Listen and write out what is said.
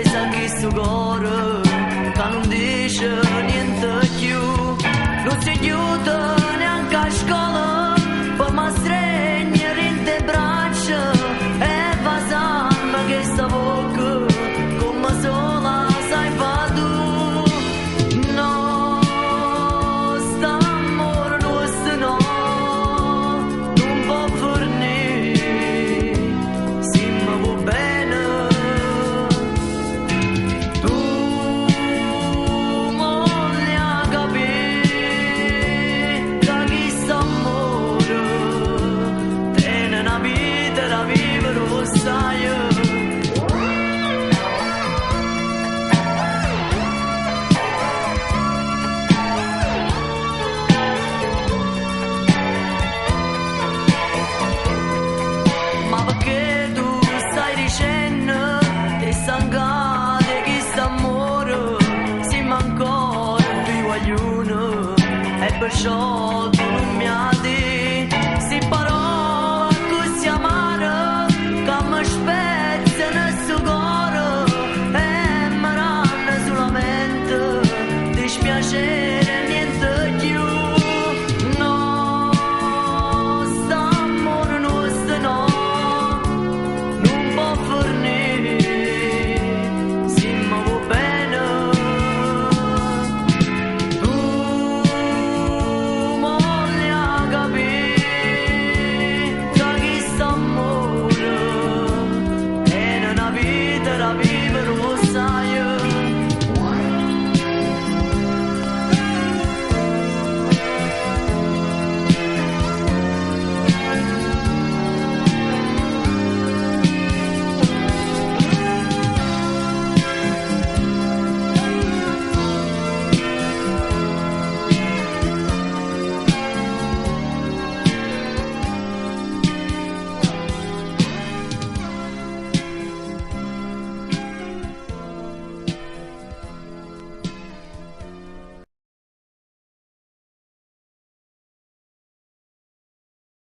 sa che sto cuore che non dice niente più, non si aiuta neanche a scuola, poi mi stringe in te braccia e va sangue che sta bocca come sola sai fa tu. No, sta amore nostro no, non può fornire, se mi vuoi bene. Tu moglia capire da chi sta amore, tiene una vita da vivere, lo sai. Ma perché tu stai dicendo che stancate che st'amore siamo ancora più agliuno e perciò tu non mi adi si parola così amara che mi spezzano sto cuore e mi danno solamente dispiacere e niente più. No, st'amore nostro no, non può fornire, se mi vuoi bene. Tu moglia capire da chi sta amore, e una vita da vivere.